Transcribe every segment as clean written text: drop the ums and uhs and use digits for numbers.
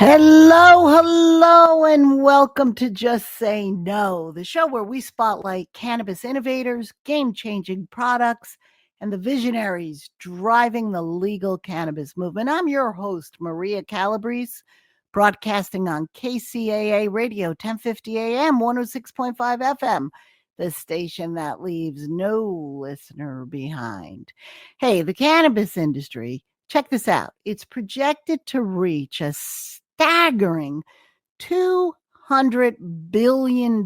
Hello, and welcome to Just Say No, the show where we spotlight cannabis innovators, game changing products, and the visionaries driving the legal cannabis movement. I'm your host, Maria Calabrese, broadcasting on KCAA Radio, 1050 AM, 106.5 FM, the station that leaves no listener behind. Hey, the cannabis industry. Check this out. It's projected to reach a staggering $200 billion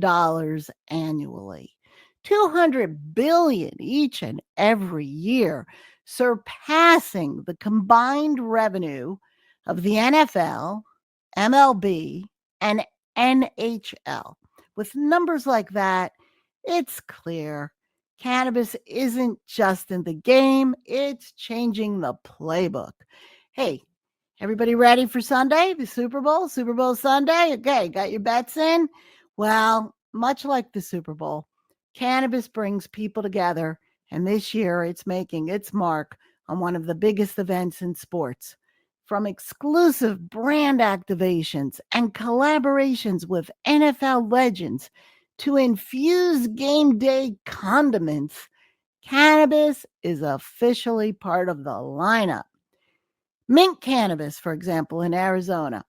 annually. 200 billion each and every year, surpassing the combined revenue of the NFL, MLB, and NHL. With numbers like that, it's clear cannabis isn't just in the game, it's changing the playbook. Hey, everybody ready for Sunday, the Super Bowl, Super Bowl Sunday? Okay, got your bets in? Well, much like the Super Bowl, cannabis brings people together, and this year it's making its mark on one of the biggest events in sports. From exclusive brand activations and collaborations with NFL legends to infused game day condiments, cannabis is officially part of the lineup. Mint Cannabis, for example, in Arizona,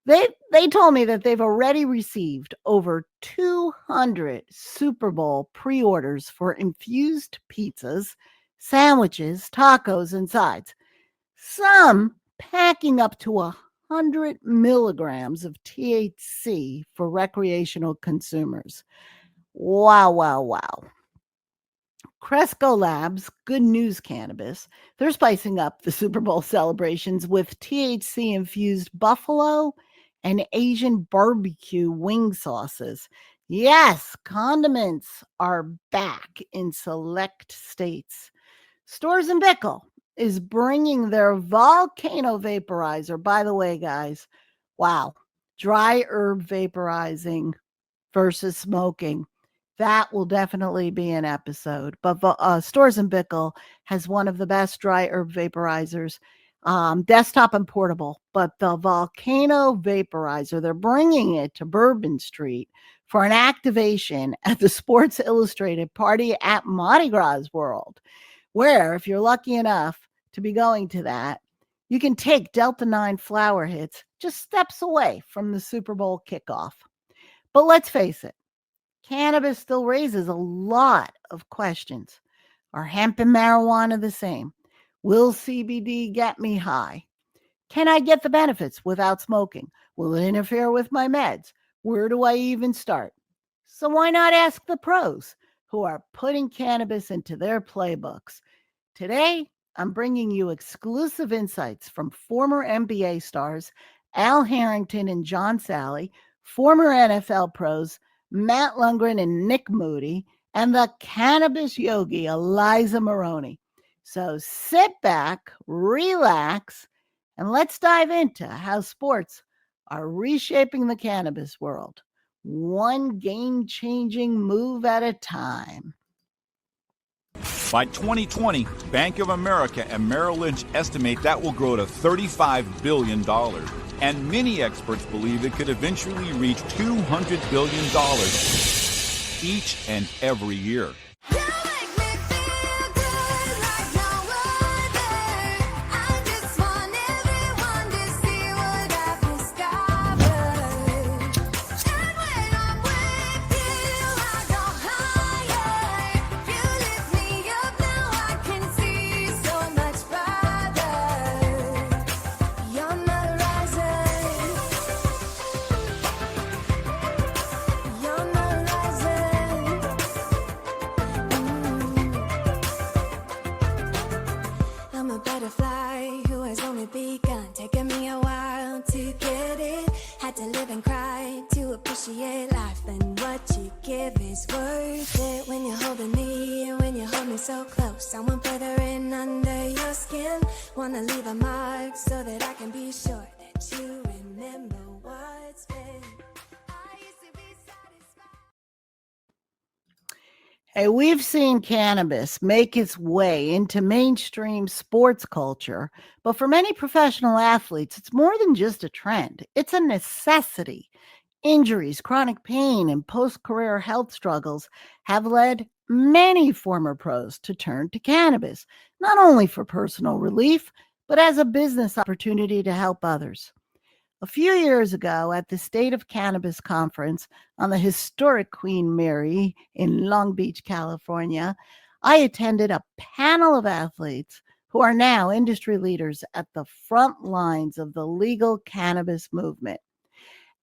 they told me that they've already received over 200 Super Bowl pre-orders for infused pizzas, sandwiches, tacos, and sides. Some packing up to 100 milligrams of THC for recreational consumers. Wow. Cresco Labs, Good News Cannabis, they're spicing up the Super Bowl celebrations with THC infused buffalo and Asian barbecue wing sauces. Yes, condiments are back in select states. Stores and Bickle is bringing their volcano vaporizer. By the way, guys, wow, dry herb vaporizing versus smoking. That will definitely be an episode. But Stores and Bickle has one of the best dry herb vaporizers, desktop and portable. But the Volcano Vaporizer, they're bringing it to Bourbon Street for an activation at the Sports Illustrated party at Mardi Gras World, where, if you're lucky enough to be going to that, you can take Delta 9 flower hits just steps away from the Super Bowl kickoff. But let's face it, cannabis still raises a lot of questions. Are hemp and marijuana the same? Will CBD get me high? Can I get the benefits without smoking? Will it interfere with my meds? Where do I even start? So why not ask the pros who are putting cannabis into their playbooks? Today, I'm bringing you exclusive insights from former NBA stars Al Harrington and John Sally, former NFL pros Matt Lundgren and Nick Moody, and the cannabis yogi Eliza Maroney. So sit back, relax, and let's dive into how sports are reshaping the cannabis world, one game-changing move at a time. By 2020, Bank of America and Merrill Lynch estimate that will grow to $35 billion. And many experts believe it could eventually reach $200 billion each and every year. Hey, we've seen cannabis make its way into mainstream sports culture, but for many professional athletes, it's more than just a trend, it's a necessity. Injuries, chronic pain, and post career health struggles have led many former pros to turn to cannabis, not only for personal relief, but as a business opportunity to help others. A few years ago, at the State of Cannabis Conference on the historic Queen Mary in Long Beach, California, I attended a panel of athletes who are now industry leaders at the front lines of the legal cannabis movement.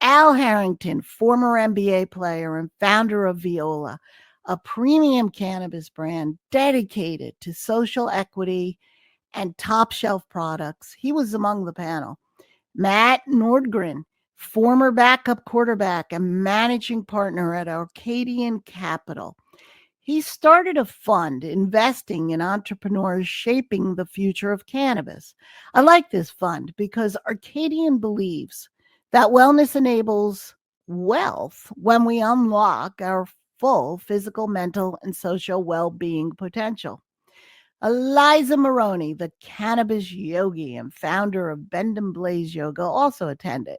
Al Harrington, former NBA player and founder of Viola, a premium cannabis brand dedicated to social equity and top shelf products, he was among the panel. Matt Nordgren, former backup quarterback and managing partner at Arcadian Capital. He started a fund investing in entrepreneurs shaping the future of cannabis. I like this fund because Arcadian believes that wellness enables wealth when we unlock our full physical, mental, and social well being potential. Eliza Maroney, the cannabis yogi and founder of Bend and Blaze Yoga, also attended.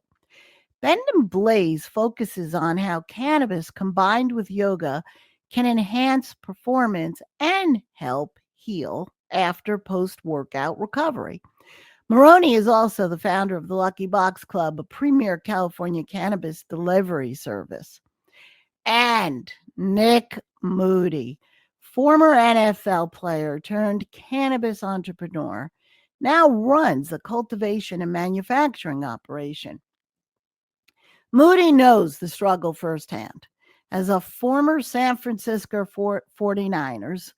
Bend and Blaze focuses on how cannabis combined with yoga can enhance performance and help heal after post workout recovery. Maroney is also the founder of the Lucky Box Club, a premier California cannabis delivery service. And Nick Moody, former NFL player turned cannabis entrepreneur, now runs a cultivation and manufacturing operation. Moody knows the struggle firsthand. As a former San Francisco 49ers,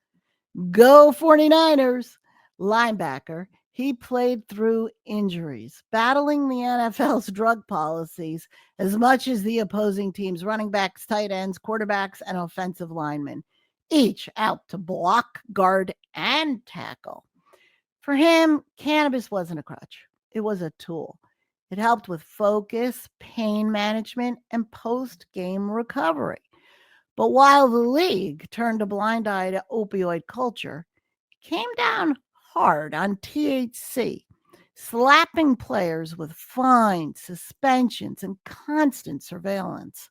go 49ers, linebacker, he played through injuries, battling the NFL's drug policies as much as the opposing team's running backs, tight ends, quarterbacks, and offensive linemen, each out to block, guard, and tackle. For him, cannabis wasn't a crutch, it was a tool. It helped with focus, pain management, and post game recovery. But while the league turned a blind eye to opioid culture, it came down hard on THC, slapping players with fines, suspensions, and constant surveillance.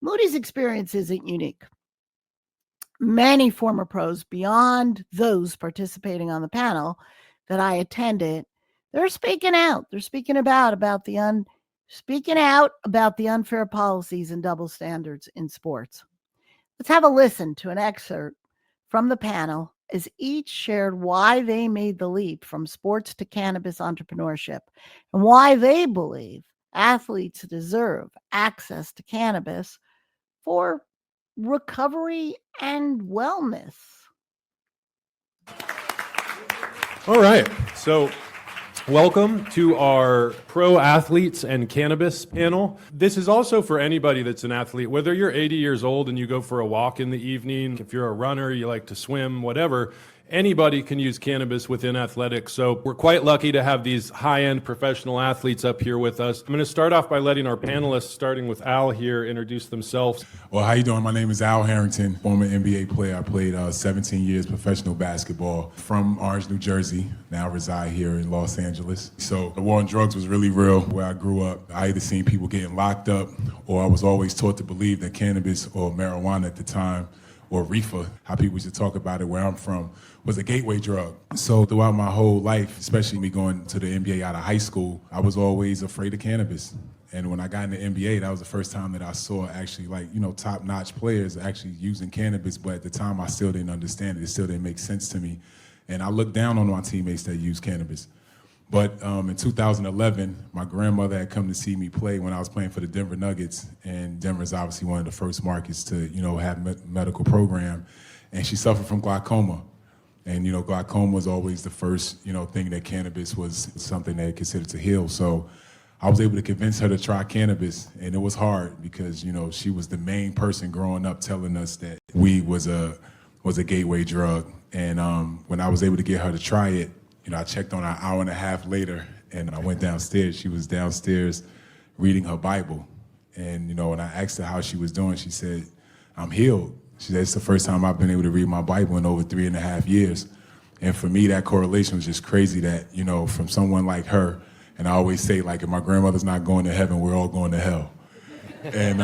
Moody's experience isn't unique. Many former pros, beyond those participating on the panel that I attended, they're speaking out. They're speaking out about the unfair policies and double standards in sports. Let's have a listen to an excerpt from the panel as each shared why they made the leap from sports to cannabis entrepreneurship and why they believe athletes deserve access to cannabis for recovery and wellness. All right. So welcome to our pro athletes and cannabis panel. This is also for anybody that's an athlete, whether you're 80 years old and you go for a walk in the evening, if you're a runner, you like to swim, whatever. Anybody can use cannabis within athletics. So we're quite lucky to have these high-end professional athletes up here with us. I'm going to start off by letting our panelists, starting with Al here, introduce themselves. Well, how you doing? My name is Al Harrington, former NBA player. I played 17 years professional basketball from Orange, New Jersey. Now reside here in Los Angeles. So the war on drugs was really real where I grew up. I either seen people getting locked up or I was always taught to believe that cannabis or marijuana at the time or reefer, how people used to talk about it where I'm from, was a gateway drug. So throughout my whole life, especially me going to the NBA out of high school, I was always afraid of cannabis. And when I got in the NBA, that was the first time that I saw actually top-notch players actually using cannabis, but at the time I still didn't understand it. It still didn't make sense to me. And I looked down on my teammates that used cannabis. But in 2011, my grandmother had come to see me play when I was playing for the Denver Nuggets, and Denver's obviously one of the first markets to, have medical program, and she suffered from glaucoma. And, glaucoma was always the first, thing that cannabis was something they considered to heal. So I was able to convince her to try cannabis, and it was hard because, she was the main person growing up telling us that weed was a gateway drug. And when I was able to get her to try it, I checked on her an hour and a half later, and I went downstairs. She was downstairs reading her Bible. And, when I asked her how she was doing, she said, "I'm healed." She said, it's the first time I've been able to read my Bible in over 3.5 years. And for me, that correlation was just crazy that, you know, from someone like her, and I always say, like, if my grandmother's not going to heaven, we're all going to hell. And,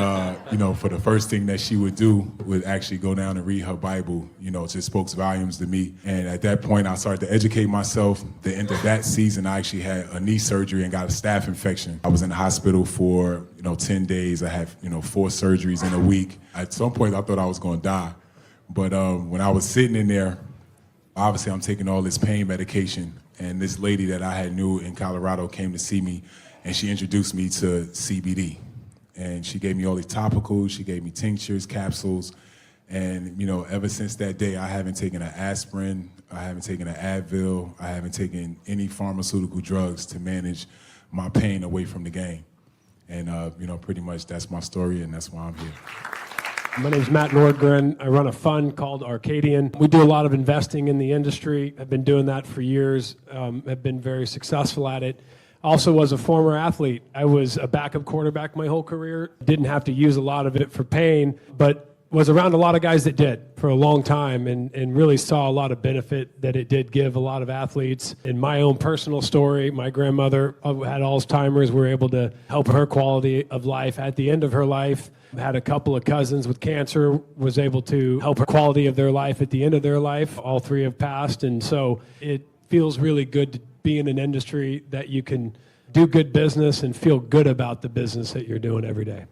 you know, for the first thing that she would do would actually go down and read her Bible, you know, it just spoke volumes to me. And at that point, I started to educate myself. The end of that season, I actually had a knee surgery and got a staph infection. I was in the hospital for, 10 days. I had, 4 surgeries in a week. At some point, I thought I was going to die. But when I was sitting in there, obviously, I'm taking all this pain medication, and this lady that I had knew in Colorado came to see me, and she introduced me to CBD. And she gave me all these topicals, she gave me tinctures, capsules, and ever since that day, I haven't taken an aspirin, I haven't taken an Advil, I haven't taken any pharmaceutical drugs to manage my pain away from the game. And pretty much that's my story, and that's why I'm here. My name's Matt Nordgren. I run a fund called Arcadian. We do a lot of investing in the industry. I've been doing that for years, have been very successful at it. Also was a former athlete. I was a backup quarterback my whole career. Didn't have to use a lot of it for pain, but was around a lot of guys that did for a long time and really saw a lot of benefit that it did give a lot of athletes. In my own personal story, my grandmother had Alzheimer's. We were able to help her quality of life at the end of her life. Had a couple of cousins with cancer, was able to help her quality of their life at the end of their life. All 3 have passed, and so it feels really good to be in an industry that you can do good business and feel good about the business that you're doing every day.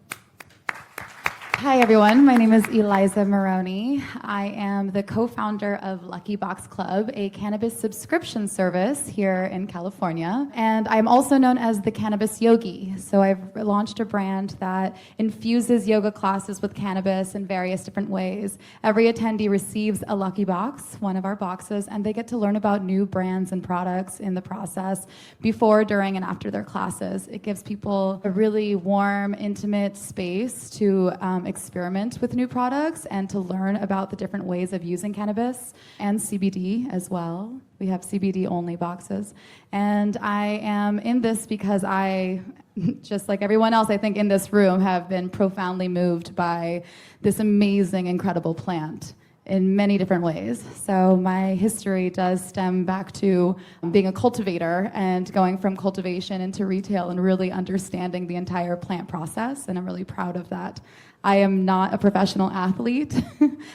Hi, everyone. My name is Eliza Maroney. I am the co-founder of Lucky Box Club, a cannabis subscription service here in California. And I'm also known as the Cannabis Yogi. So I've launched a brand that infuses yoga classes with cannabis in various different ways. Every attendee receives a Lucky Box, one of our boxes, and they get to learn about new brands and products in the process before, during, and after their classes. It gives people a really warm, intimate space to experiment with new products and to learn about the different ways of using cannabis and CBD as well. We have CBD only boxes. And I am in this because I, just like everyone else I think in this room, have been profoundly moved by this amazing, incredible plant in many different ways. So my history does stem back to being a cultivator and going from cultivation into retail and really understanding the entire plant process, and I'm really proud of that. I am not a professional athlete.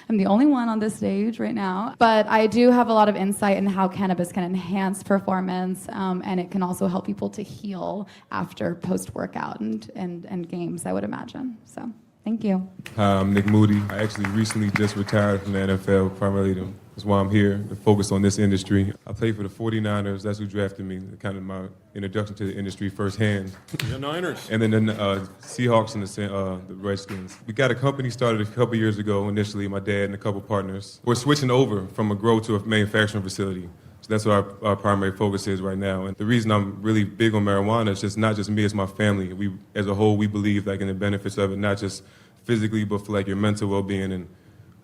I'm the only one on this stage right now. But I do have a lot of insight in how cannabis can enhance performance, and it can also help people to heal after post-workout and games, I would imagine. So, thank you. Hi, I'm Nick Moody. I actually recently just retired from the NFL, primarily that's why I'm here, to focus on this industry. I played for the 49ers. That's who drafted me, kind of my introduction to the industry firsthand. The Niners. And then the Seahawks and the Redskins. We got a company started a couple years ago initially, my dad and a couple partners. We're switching over from a grow to a manufacturing facility. So that's what our primary focus is right now. And the reason I'm really big on marijuana is just not just me, it's my family. We, as a whole, we believe like in the benefits of it, not just physically, but for like your mental well-being. And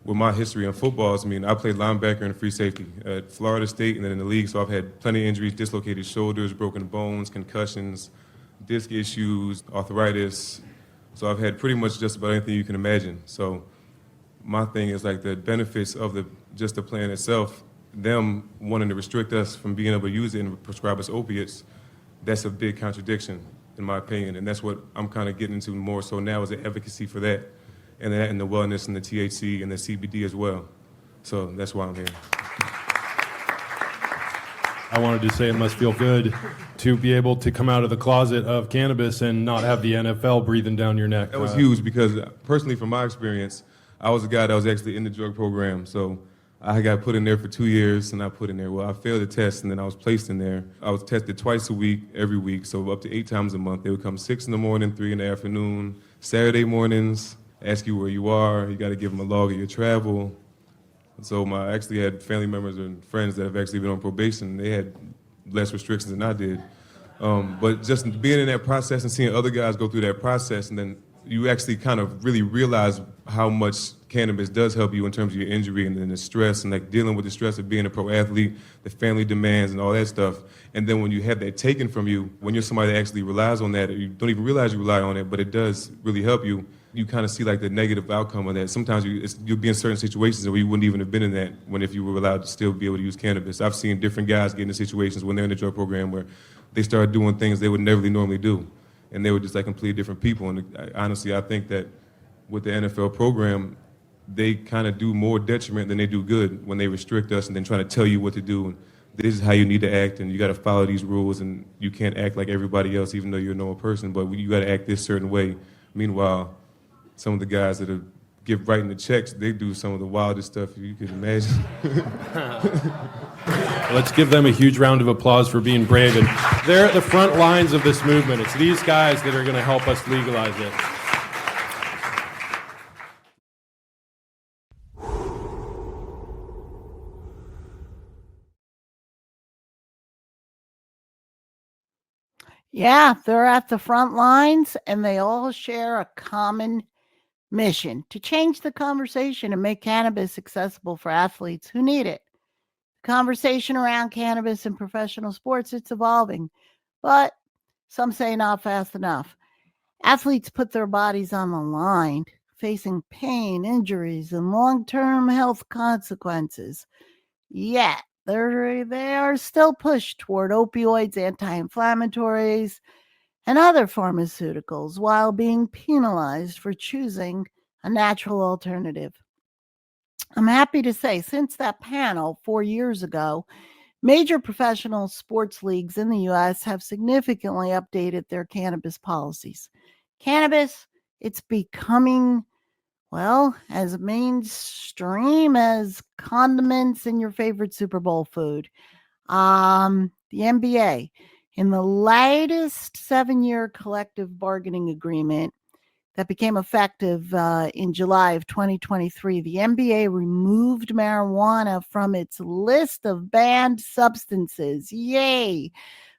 with my history in football, I played linebacker and free safety at Florida State and then in the league, so I've had plenty of injuries, dislocated shoulders, broken bones, concussions, disc issues, arthritis. So I've had pretty much just about anything you can imagine. So my thing is like the benefits of just the plan itself, them wanting to restrict us from being able to use it and prescribe us opiates, that's a big contradiction in my opinion, and that's what I'm kind of getting into more so now is the advocacy for that. And that and the wellness and the THC and the CBD as well. So that's why I'm here. I wanted to say it must feel good to be able to come out of the closet of cannabis and not have the NFL breathing down your neck. That was huge because personally from my experience, I was a guy that was actually in the drug program. So I got put in there for 2 years and I put in there. Well, I failed the test and then I was placed in there. I was tested twice a week, every week, so up to 8 times a month. They would come 6 in the morning, 3 in the afternoon, Saturday mornings, ask you where you are, you got to give them a log of your travel. So I actually had family members and friends that have actually been on probation. They had less restrictions than I did. But just being in that process and seeing other guys go through that process, and then you actually kind of really realize how much cannabis does help you in terms of your injury and then the stress and like dealing with the stress of being a pro athlete, the family demands and all that stuff. And then when you have that taken from you, when you're somebody that actually relies on that, you don't even realize you rely on it, but it does really help you. you kind of see like the negative outcome of that. Sometimes you'll be in certain situations where you wouldn't even have been in that if you were allowed to still be able to use cannabis. I've seen different guys get into situations when they're in the drug program where they started doing things they would never normally do, and they were just like completely different people. And honestly, I think that with the NFL program, they kind of do more detriment than they do good when they restrict us and then try to tell you what to do. And this is how you need to act, and you got to follow these rules, and you can't act like everybody else, even though you're a normal person, but you got to act this certain way. Meanwhile, some of the guys that give writing the checks, they do some of the wildest stuff you could imagine. Let's give them a huge round of applause for being brave. And they're at the front lines of this movement. It's these guys that are going to help us legalize it. Yeah, they're at the front lines, and they all share a common mission to change the conversation and make cannabis accessible for athletes who need it. The conversation around cannabis in professional sports, it's evolving, but some say not fast enough. Athletes put their bodies on the line, facing pain, injuries, and long-term health consequences. Yet, they are still pushed toward opioids, anti-inflammatories, and other pharmaceuticals while being penalized for choosing a natural alternative. I'm happy to say, since that panel 4 years ago, major professional sports leagues in the U.S. have significantly updated their cannabis policies. Cannabis, it's becoming, well, as mainstream as condiments in your favorite Super Bowl food. The NBA, in the latest 7-year collective bargaining agreement that became effective in July of 2023, the NBA removed marijuana from its list of banned substances. Yay!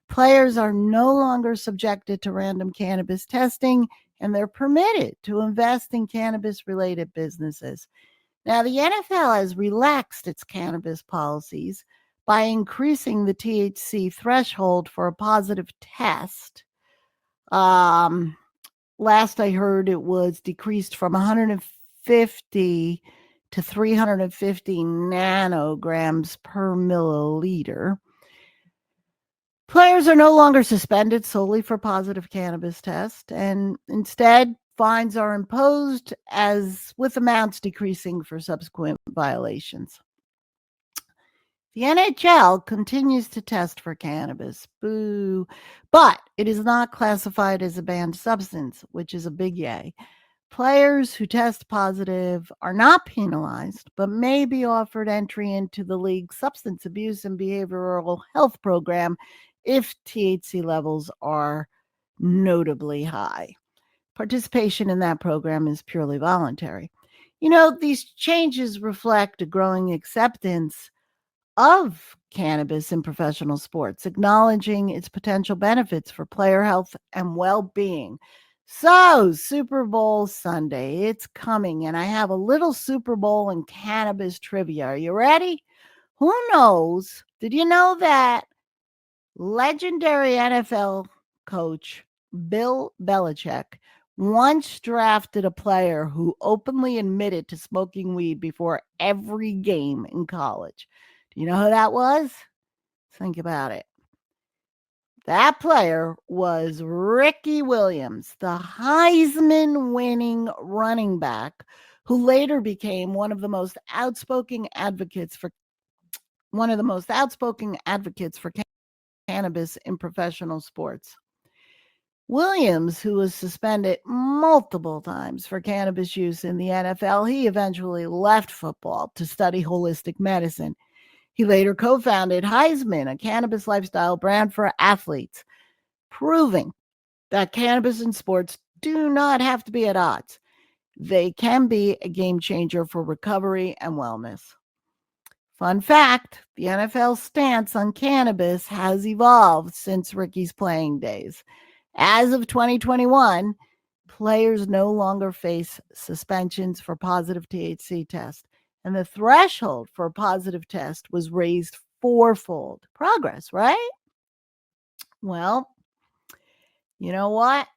Players are no longer subjected to random cannabis testing, and they're permitted to invest in cannabis-related businesses. Now, the NFL has relaxed its cannabis policies by increasing the THC threshold for a positive test. Last I heard, it was decreased from 150 to 350 nanograms per milliliter. Players are no longer suspended solely for positive cannabis tests, and instead, fines are imposed, as with amounts decreasing for subsequent violations. The NHL continues to test for cannabis, boo, but it is not classified as a banned substance, which is a big yay. Players who test positive are not penalized, but may be offered entry into the league's substance abuse and behavioral health program if THC levels are notably high. Participation in that program is purely voluntary. You know, these changes reflect a growing acceptance of cannabis in professional sports, acknowledging its potential benefits for player health and well-being. So, Super Bowl Sunday, it's coming, and I have a little Super Bowl and cannabis trivia. Are you ready? Who knows? Did you know that legendary NFL coach Bill Belichick once drafted a player who openly admitted to smoking weed before every game in college? Do you know who that was? Think about it. That player was Ricky Williams, the Heisman-winning running back, who later became one of the most outspoken advocates for cannabis in professional sports. Williams, who was suspended multiple times for cannabis use in the NFL, he eventually left football to study holistic medicine. He later co-founded Heisman, a cannabis lifestyle brand for athletes, proving that cannabis and sports do not have to be at odds. They can be a game changer for recovery and wellness. Fun fact, the NFL's stance on cannabis has evolved since Ricky's playing days. As of 2021, players no longer face suspensions for positive THC tests, and the threshold for a positive test was raised fourfold. Progress, right? Well, you know what?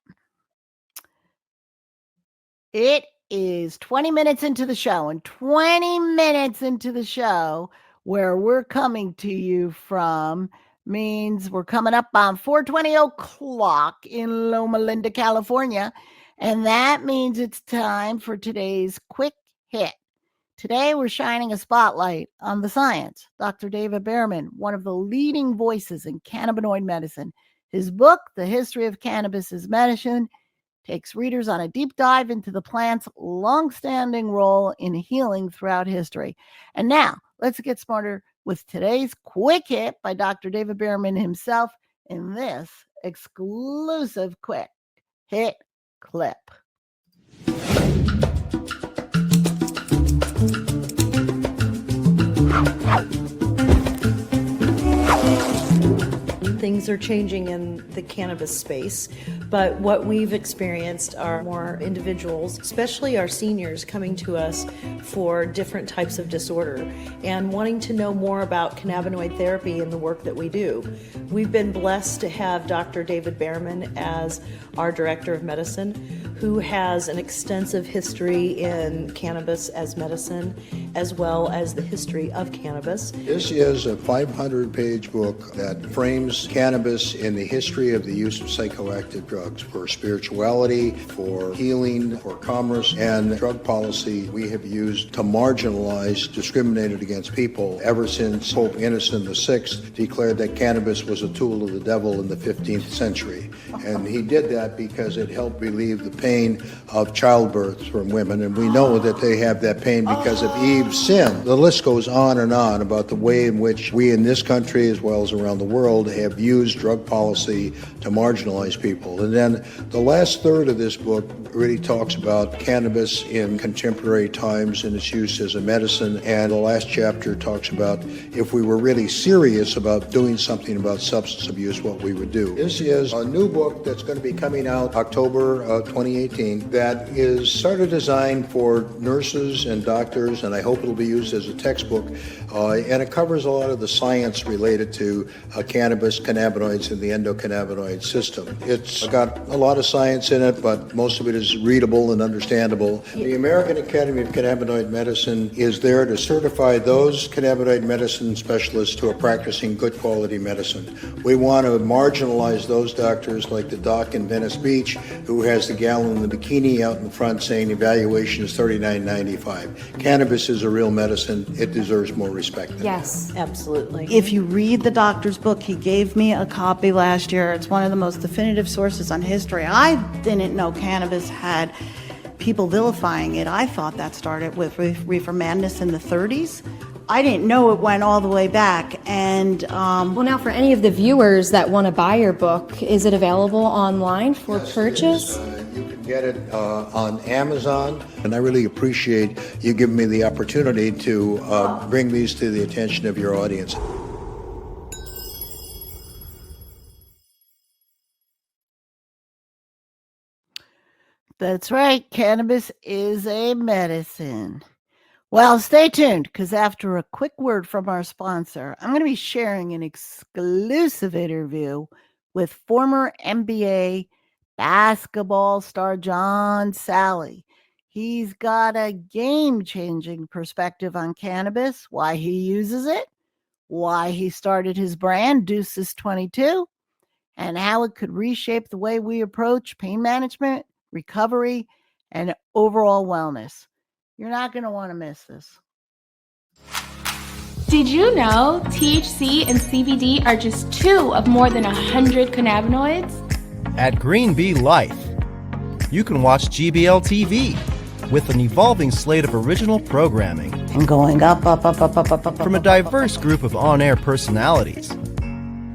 It is 20 minutes into the show, and 20 minutes into the show, where we're coming to you from, means we're coming up on 4:20 o'clock in Loma Linda, California, and that means it's time for today's quick hit. Today, we're shining a spotlight on the science. Dr. David Behrman, one of the leading voices in cannabinoid medicine. His book, The History of Cannabis as Medicine, takes readers on a deep dive into the plant's long-standing role in healing throughout history. And now, let's get smarter with today's quick hit by Dr. David Behrman himself in this exclusive quick hit clip. Things are changing in the cannabis space, but what we've experienced are more individuals, especially our seniors, coming to us for different types of disorder and wanting to know more about cannabinoid therapy and the work that we do. We've been blessed to have Dr. David Behrman as our Director of Medicine, who has an extensive history in cannabis as medicine, as well as the history of cannabis. This is a 500-page book that frames cannabis in the history of the use of psychoactive drugs for spirituality, for healing, for commerce, and drug policy we have used to marginalize discriminated against people ever since Pope Innocent VI declared that cannabis was a tool of the devil in the 15th century. And he did that because it helped relieve the pain of childbirth from women, and we know that they have that pain because of Eve's sin. The list goes on and on about the way in which we in this country, as well as around the world, have used drug policy to marginalize people. And then the last third of this book really talks about cannabis in contemporary times and its use as a medicine, and the last chapter talks about if we were really serious about doing something about substance abuse, what we would do. This is a new book that's going to be coming out October 2018 that is sort of designed for nurses and doctors, and I hope it'll be used as a textbook, and it covers a lot of the science related to cannabis, cannabinoids, and the endocannabinoid system. It's got a lot of science in it, but most of it is readable and understandable. The American Academy of Cannabinoid Medicine is there to certify those cannabinoid medicine specialists who are practicing good quality medicine. We want to marginalize those doctors like the doc in Venice Beach who has the gal in the bikini out in front saying evaluation is $39.95. Cannabis is a real medicine. It deserves more respect. Yes, absolutely. If you read the doctor's book, he gave me a copy last year. It's one of the most definitive sources on history. I didn't know cannabis had people vilifying it. I thought that started with reefer madness in the 30s. I didn't know it went all the way back. And well, now for any of the viewers that want to buy your book, is it available online for purchase? You can get it on Amazon, and I really appreciate you giving me the opportunity to bring these to the attention of your audience. That's right. Cannabis is a medicine. Well, stay tuned, because after a quick word from our sponsor, I'm going to be sharing an exclusive interview with former NBA basketball star John Salley. He's got a game-changing perspective on cannabis, why he uses it, why he started his brand, Deuces 22, and how it could reshape the way we approach pain management, recovery, and overall wellness. You're not going to want to miss this. Did you know THC and CBD are just 2 of more than 100 cannabinoids? At Green Bee Life, you can watch GBL TV with an evolving slate of original programming. And going up. From a diverse group of on-air personalities.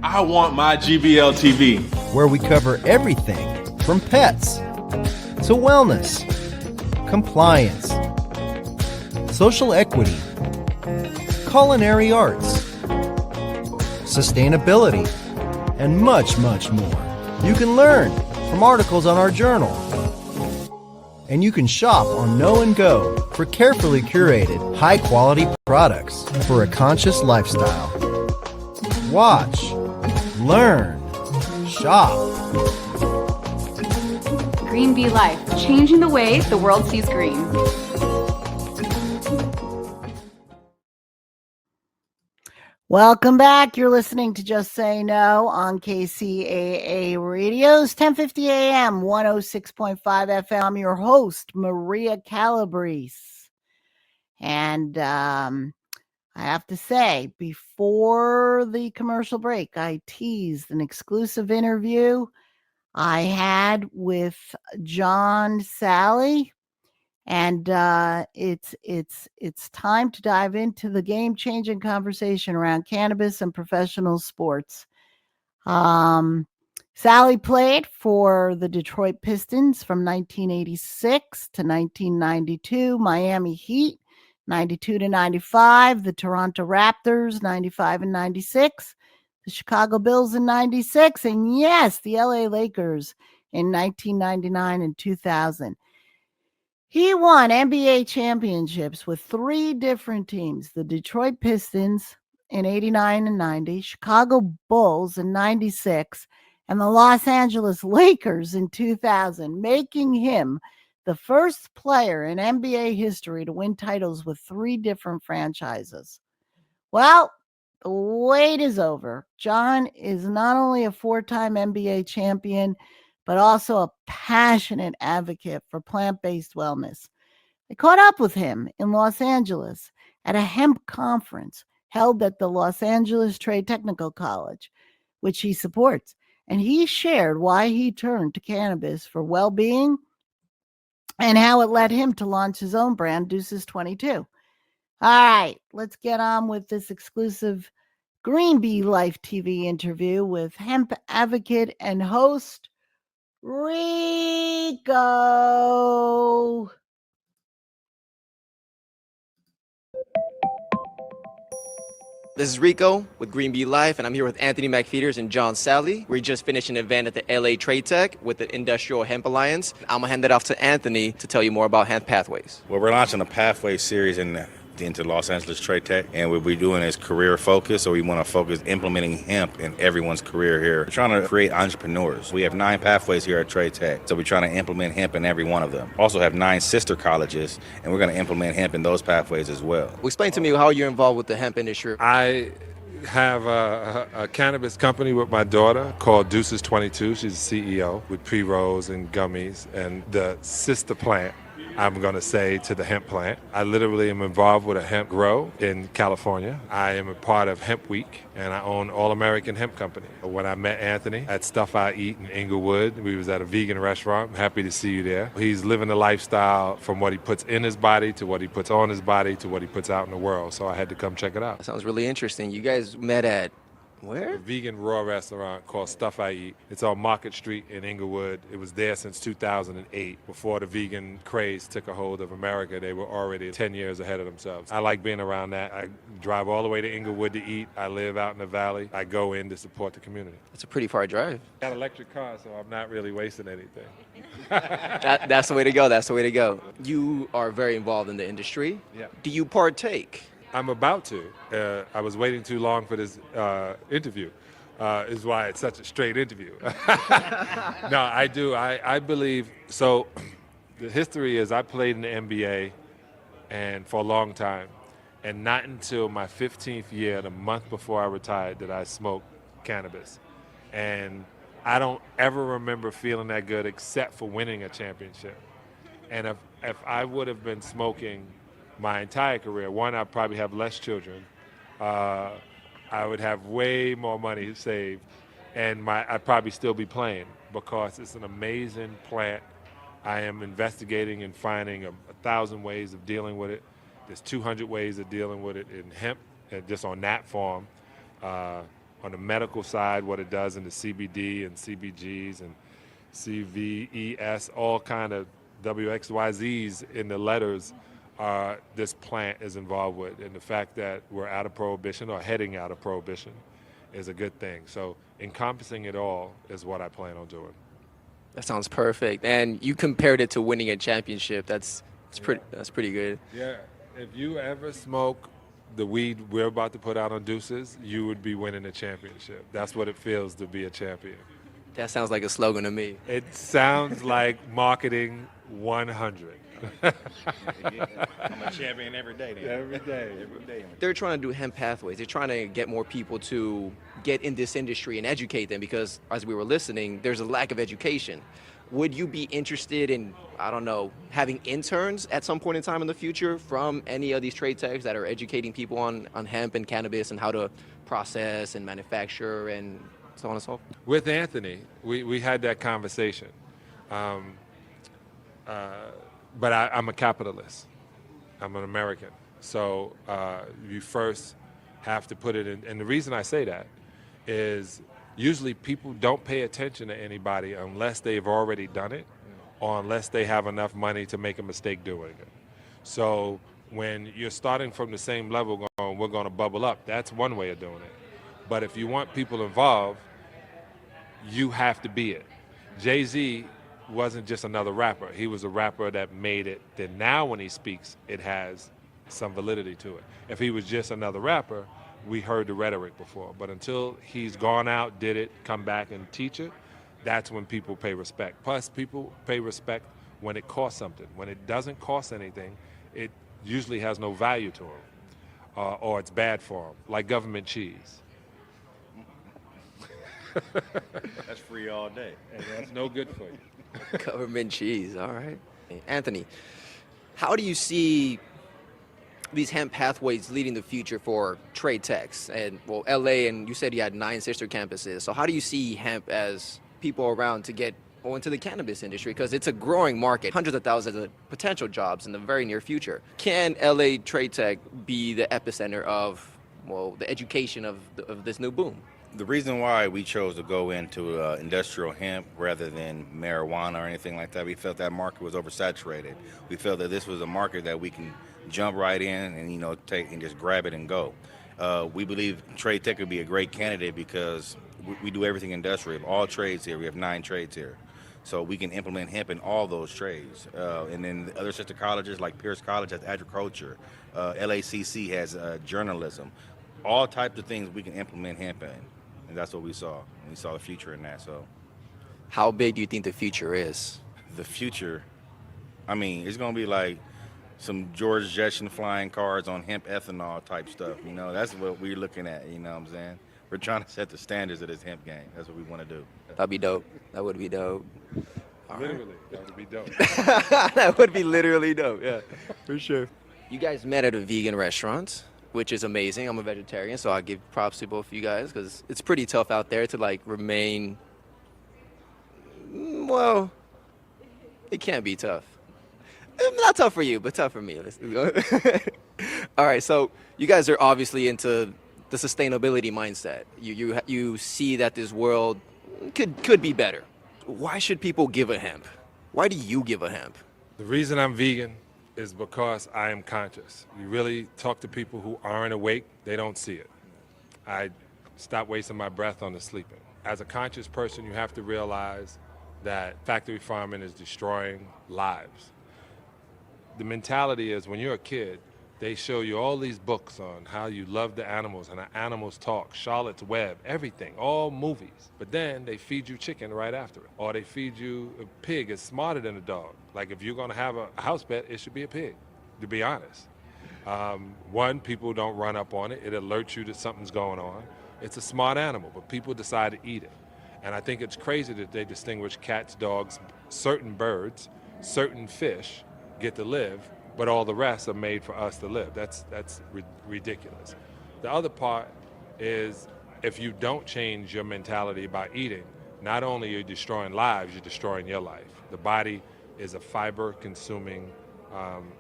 I want my GBL TV. Where we cover everything from pets to wellness, compliance, social equity, culinary arts, sustainability, and much, much more. You can learn from articles on our journal. And you can shop on Know & Go for carefully curated, high-quality products for a conscious lifestyle. Watch, learn, shop. Green Bee Life, changing the way the world sees green. Welcome back. You're listening to Just Say No on KCAA Radio's 1050 AM, 106.5 FM. I'm your host, Maria Calabrese. And I have to say, before the commercial break, I teased an exclusive interview I had with John Salley. And it's time to dive into the game-changing conversation around cannabis and professional sports. Salley played for the Detroit Pistons from 1986 to 1992, Miami Heat 92 to 95, the Toronto Raptors 95 and 96, the Chicago Bulls in 96, and yes, the LA Lakers in 1999 and 2000. He won NBA championships with 3 different teams, the Detroit Pistons in 89 and 90, Chicago Bulls in 96, and the Los Angeles Lakers in 2000, making him the first player in NBA history to win titles with 3 different franchises. Well, the wait is over. John is not only a 4-time NBA champion, but also a passionate advocate for plant-based wellness. I caught up with him in Los Angeles at a hemp conference held at the Los Angeles Trade Technical College, which he supports, and he shared why he turned to cannabis for well-being and how it led him to launch his own brand, Deuces 22. All right, let's get on with this exclusive Green Bee Life TV interview with hemp advocate and host Rico. This is Rico with Green Bee Life, and I'm here with Anthony McFeeters and John Salley. We just finished an event at the LA Trade Tech with the Industrial Hemp Alliance. I'm going to hand it off to Anthony to tell you more about Hemp Pathways. Well, we're launching a Pathway series into Los Angeles Trade Tech, and what we're doing is career focus, so we want to focus implementing hemp in everyone's career here. We're trying to create entrepreneurs. We have 9 pathways here at Trade Tech, so we're trying to implement hemp in every one of them. Also have 9 sister colleges, and we're going to implement hemp in those pathways as well. Well, explain to me how you're involved with the hemp industry. I have a cannabis company with my daughter called Deuces 22. She's the CEO with pre-rolls and gummies, and the sister plant, I'm going to say, to the hemp plant. I literally am involved with a hemp grow in California. I am a part of Hemp Week, and I own All American Hemp Company. When I met Anthony at Stuff I Eat in Inglewood, we was at a vegan restaurant. I'm happy to see you there. He's living the lifestyle from what he puts in his body to what he puts on his body to what he puts out in the world, so I had to come check it out. That sounds really interesting. You guys met at where? A vegan raw restaurant called Stuff I Eat. It's on Market Street in Inglewood. It was there since 2008. Before the vegan craze took a hold of America, they were already 10 years ahead of themselves. I like being around that. I drive all the way to Inglewood to eat. I live out in the valley. I go in to support the community. It's a pretty far drive. I got an electric car, so I'm not really wasting anything. That's the way to go. That's the way to go. You are very involved in the industry. Yeah. Do you partake? I'm about to. I was waiting too long for this interview. Is why it's such a straight interview. No, I do. I believe, so the history is I played in the NBA and for a long time, and not until my 15th year, the month before I retired, did I smoke cannabis. And I don't ever remember feeling that good except for winning a championship. And if I would have been smoking my entire career, one, I'd probably have less children. I would have way more money saved, and I'd probably still be playing because it's an amazing plant. I am investigating and finding 1,000 ways of dealing with it. There's 200 ways of dealing with it in hemp, just on that form. On the medical side, what it does in the CBD and CBGs and CVES, all kind of WXYZs in the letters, this plant is involved with. And the fact that we're out of prohibition or heading out of prohibition is a good thing. So encompassing it all is what I plan on doing. That sounds perfect. And you compared it to winning a championship. That's pretty good. Yeah. If you ever smoke the weed we're about to put out on Deuces, you would be winning a championship. That's what it feels to be a champion. That sounds like a slogan to me. It sounds like marketing 100. I'm a champion every day. Then. Every day. Every day. They're trying to do hemp pathways. They're trying to get more people to get in this industry and educate them because, as we were listening, there's a lack of education. Would you be interested in, I don't know, having interns at some point in time in the future from any of these trade techs that are educating people on hemp and cannabis and how to process and manufacture and so on and so forth? With Anthony, we had that conversation. But I'm a capitalist. I'm an American. So you first have to put it in. And the reason I say that is usually people don't pay attention to anybody unless they've already done it or unless they have enough money to make a mistake doing it. So when you're starting from the same level going, we're going to bubble up, that's one way of doing it. But if you want people involved, you have to be it. Jay-Z wasn't just another rapper. He was a rapper that made it. Then now when he speaks, it has some validity to it. If he was just another rapper, we heard the rhetoric before. But until he's gone out, did it, come back and teach it, that's when people pay respect. Plus, people pay respect when it costs something. When it doesn't cost anything, it usually has no value to them, or it's bad for them, like government cheese. That's free all day. And that's no good for you. Government cheese, all right. Anthony, how do you see these hemp pathways leading the future for trade techs? And well, LA, and you said you had 9 sister campuses. So how do you see hemp as people around to get into the cannabis industry? Because it's a growing market, hundreds of thousands of potential jobs in the very near future. Can LA Trade Tech be the epicenter of, well, the education of this new boom? The reason why we chose to go into industrial hemp rather than marijuana or anything like that, we felt that market was oversaturated. We felt that this was a market that we can jump right in and take and just grab it and go. We believe Trade Tech would be a great candidate because we do everything industrial. All trades here. We have 9 trades here, so we can implement hemp in all those trades. And then the other sister colleges like Pierce College has agriculture, LACC has journalism, all types of things we can implement hemp in. And that's what we saw. We saw the future in that. So, how big do you think the future is? The future, I mean, it's going to be like some George Jetson flying cars on hemp ethanol type stuff. That's what we're looking at. You know what I'm saying? We're trying to set the standards of this hemp game. That's what we want to do. That'd be dope. That would be dope. Literally, that would be dope. That would be literally dope. Yeah, for sure. You guys met at a vegan restaurant, which is amazing. I'm a vegetarian, so I give props to both of you guys because it's pretty tough out there to remain, well, it can be tough. Not tough for you, but tough for me. All right, so you guys are obviously into the sustainability mindset. You see that this world could be better. Why should people give a hemp? Why do you give a hemp? The reason I'm vegan is because I am conscious. You really talk to people who aren't awake, they don't see it. I stop wasting my breath on the sleeping. As a conscious person, you have to realize that factory farming is destroying lives. The mentality is when you're a kid, they show you all these books on how you love the animals and how animals talk, Charlotte's Web, everything, all movies. But then they feed you chicken right after it. Or they feed you a pig is smarter than a dog. Like if you're gonna have a house pet, it should be a pig, to be honest. One, people don't run up on it. It alerts you that something's going on. It's a smart animal, but people decide to eat it. And I think it's crazy that they distinguish cats, dogs, certain birds, certain fish get to live, but all the rest are made for us to live. That's ridiculous. The other part is if you don't change your mentality by eating, not only are you destroying lives, you're destroying your life. The body is a fiber-consuming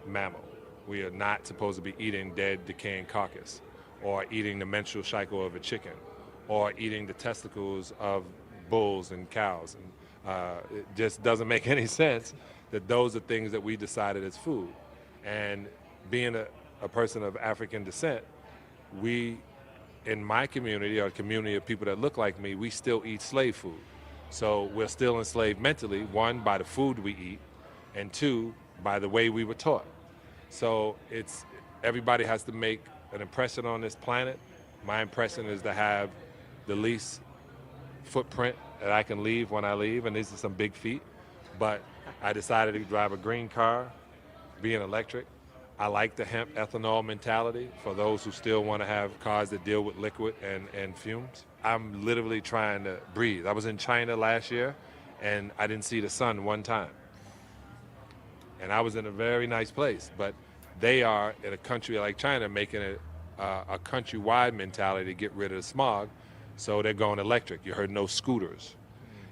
mammal. We are not supposed to be eating dead, decaying carcass, or eating the menstrual cycle of a chicken, or eating the testicles of bulls and cows. And it just doesn't make any sense that those are things that we decided as food. And being a person of African descent, we, in my community, or a community of people that look like me, we still eat slave food. So we're still enslaved mentally, one, by the food we eat, and two, by the way we were taught. So everybody has to make an impression on this planet. My impression is to have the least footprint that I can leave when I leave, and these are some big feet, but I decided to drive a green car, being electric. I like the hemp ethanol mentality for those who still want to have cars that deal with liquid and fumes. I'm literally trying to breathe. I was in China last year, and I didn't see the sun one time. And I was in a very nice place, but they are, in a country like China, making it a countrywide mentality to get rid of the smog, so they're going electric. You heard no scooters.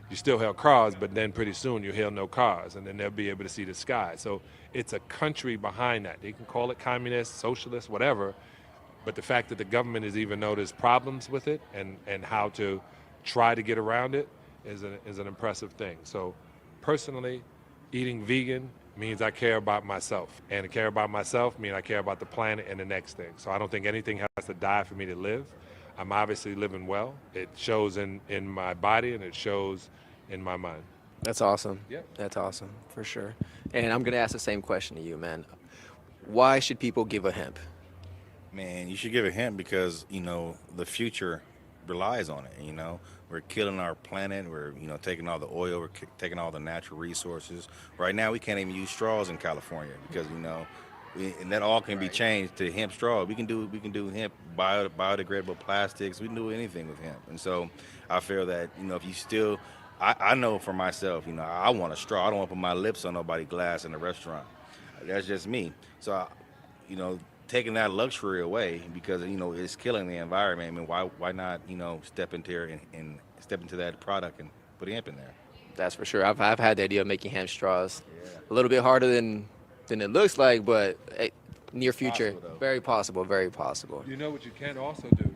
You still have cars, but then pretty soon you hear no cars, and then they'll be able to see the sky. So it's a country behind that. They can call it communist, socialist, whatever, but the fact that the government has even noticed problems with it and how to try to get around it is an impressive thing. So personally, eating vegan means I care about myself. And to care about myself means I care about the planet and the next thing. So I don't think anything has to die for me to live. I'm obviously living well. It shows in my body, and it shows in my mind. That's awesome. Yep. That's awesome, for sure. And I'm going to ask the same question to you, man. Why should people give a hemp? Man, you should give it hemp because, the future relies on it, We're killing our planet. We're, taking all the oil. We're taking all the natural resources. Right now, we can't even use straws in California because, and that all can be changed to hemp straw. We can do hemp biodegradable plastics. We can do anything with hemp. And so I feel that, if you still, I know for myself, I want a straw. I don't want to put my lips on nobody's glass in a restaurant. That's just me. So, taking that luxury away because, it's killing the environment. I mean, why not, step into that product and put hemp in there? That's for sure. I've had the idea of making hemp straws. Yeah. A little bit harder than it looks like, but near future, very possible, very possible. You know what you can also do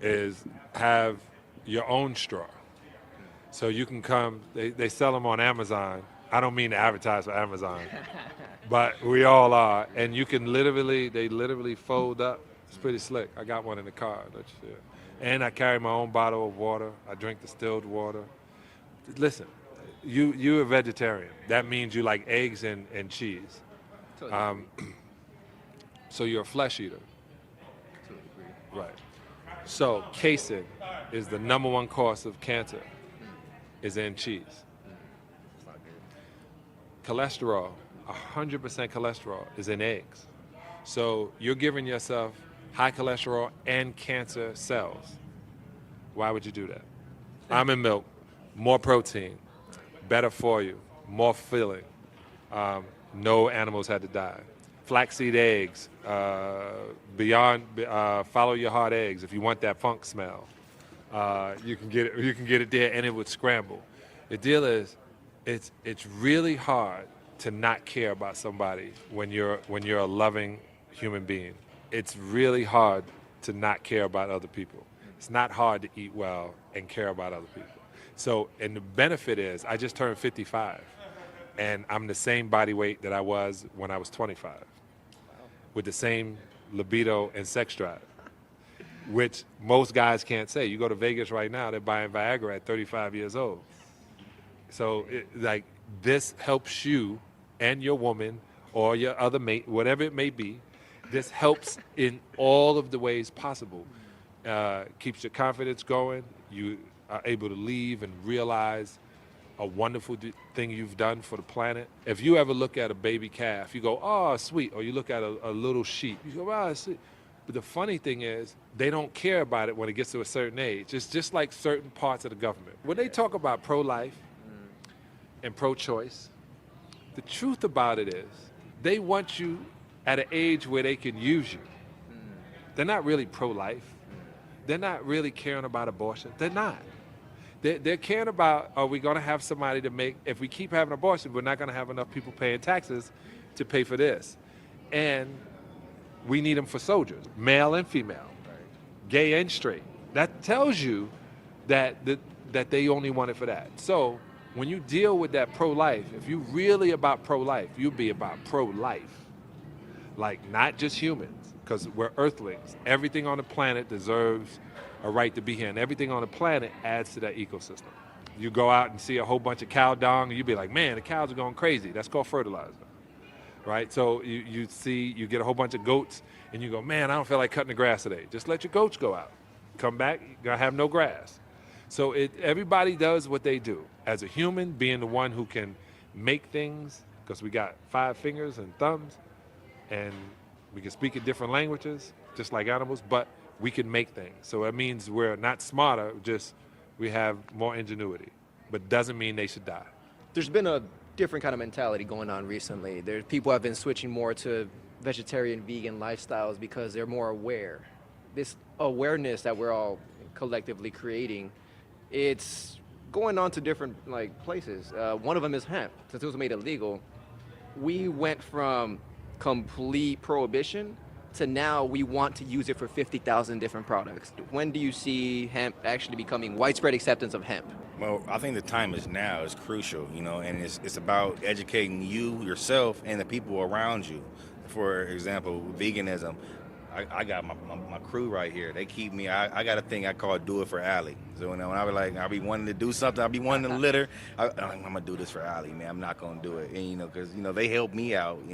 is have your own straw. So you can come, they sell them on Amazon. I don't mean to advertise for Amazon, but we all are. And you can they literally fold up. It's pretty slick. I got one in the car. And I carry my own bottle of water. I drink distilled water. Listen, you're a vegetarian. That means you like eggs and cheese. So you're a flesh eater. Right. So casein is the #1 cause of cancer, is in cheese. Cholesterol, 100% cholesterol is in eggs. So you're giving yourself high cholesterol and cancer cells. Why would you do that? Almond milk, more protein, better for you, more filling. No animals had to die. Flaxseed eggs, follow your heart eggs. If you want that funk smell, you can get it. You can get it there, and it would scramble. The deal is, it's really hard to not care about somebody when you're a loving human being. It's really hard to not care about other people. It's not hard to eat well and care about other people. So, and the benefit is, I just turned 55, and I'm the same body weight that I was when I was 25, with the same libido and sex drive, which most guys can't say. You go to Vegas right now, they're buying Viagra at 35 years old. So, this helps you and your woman or your other mate, whatever it may be. This helps in all of the ways possible. Keeps your confidence going. You are able to leave and realize a wonderful thing you've done for the planet. If you ever look at a baby calf, you go, oh, sweet. Or you look at a little sheep, you go, oh, sweet. But the funny thing is, they don't care about it when it gets to a certain age. It's just like certain parts of the government. When they talk about pro-life and pro-choice, the truth about it is, they want you at an age where they can use you. They're not really pro-life. They're not really caring about abortion. They're not. They're caring about, are we going to have somebody to make, if we keep having abortion, we're not going to have enough people paying taxes to pay for this. And we need them for soldiers, male and female, gay and straight. That tells you that they only want it for that. So when you deal with that pro-life, if you're really about pro-life, you'll be about pro-life. Like, not just humans, because we're earthlings. Everything on the planet deserves a right to be here, and everything on the planet adds to that ecosystem. You go out and see a whole bunch of cow dung, and you be like, man, the cows are going crazy. That's called fertilizer, right? So you get a whole bunch of goats, and you go, man, I don't feel like cutting the grass today. Just let your goats go out. Come back, you're going to have no grass. So everybody does what they do. As a human, being the one who can make things, because we got 5 fingers and thumbs, and we can speak in different languages, just like animals, but we can make things. So that means we're not smarter, just we have more ingenuity, but doesn't mean they should die. There's been a different kind of mentality going on recently. People have been switching more to vegetarian, vegan lifestyles because they're more aware. This awareness that we're all collectively creating, it's going on to different places. One of them is hemp. Since it was made illegal, we went from complete prohibition to now we want to use it for 50,000 different products. When do you see hemp actually becoming widespread acceptance of hemp? Well, I think the time is now. It's crucial, and it's about educating you, yourself, and the people around you. For example, veganism. I got my crew right here. They keep me. I got a thing I call "Do It for Allie." So when I be wanting to do something, I be wanting to litter. I'm gonna do this for Allie, man. I'm not gonna do it, and because they help me out,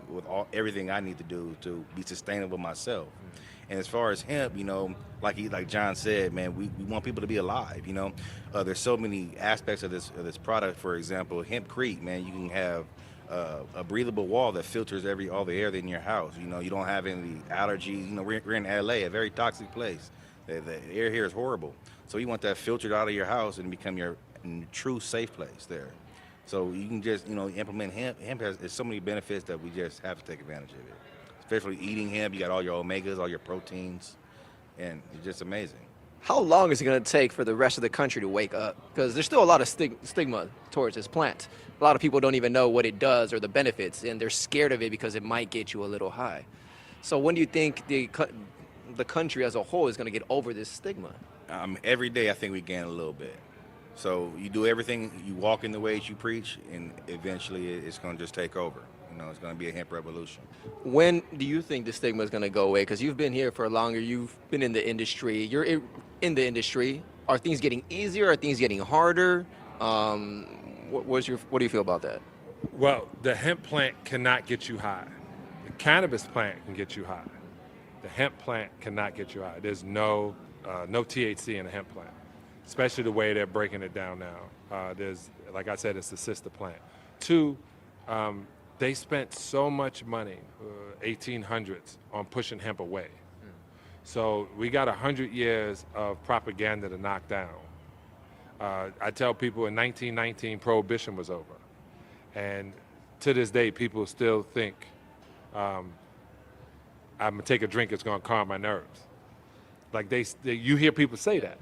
with everything I need to do to be sustainable myself. And as far as hemp, like John said, man, we want people to be alive. There's so many aspects of this product. For example, hempcrete, man, you can have a breathable wall that filters all the air in your house. You don't have any allergies. We're in LA, a very toxic place. The air here is horrible. So you want that filtered out of your house and become your true safe place there. So you can just, implement hemp. Hemp has so many benefits that we just have to take advantage of it. Especially eating hemp, you got all your omegas, all your proteins, and it's just amazing. How long is it going to take for the rest of the country to wake up? Because there's still a lot of stigma towards this plant. A lot of people don't even know what it does or the benefits, and they're scared of it because it might get you a little high. So when do you think the country as a whole is going to get over this stigma? Every day I think we gain a little bit. So you do everything, you walk in the ways you preach, and eventually it's going to just take over. It's going to be a hemp revolution. When do you think the stigma is going to go away? Because you've been here for longer. You've been in the industry. You're in the industry. Are things getting easier? Are things getting harder? What do you feel about that? Well, the hemp plant cannot get you high. The cannabis plant can get you high. The hemp plant cannot get you high. There's no THC in a hemp plant, especially the way they're breaking it down now. There's, like I said, it's the sister plant. 2, they spent so much money, 1800s, on pushing hemp away. So we got 100 years of propaganda to knock down. I tell people in 1919, Prohibition was over. And to this day, people still think, I'm gonna take a drink, it's gonna calm my nerves. Like you hear people say that,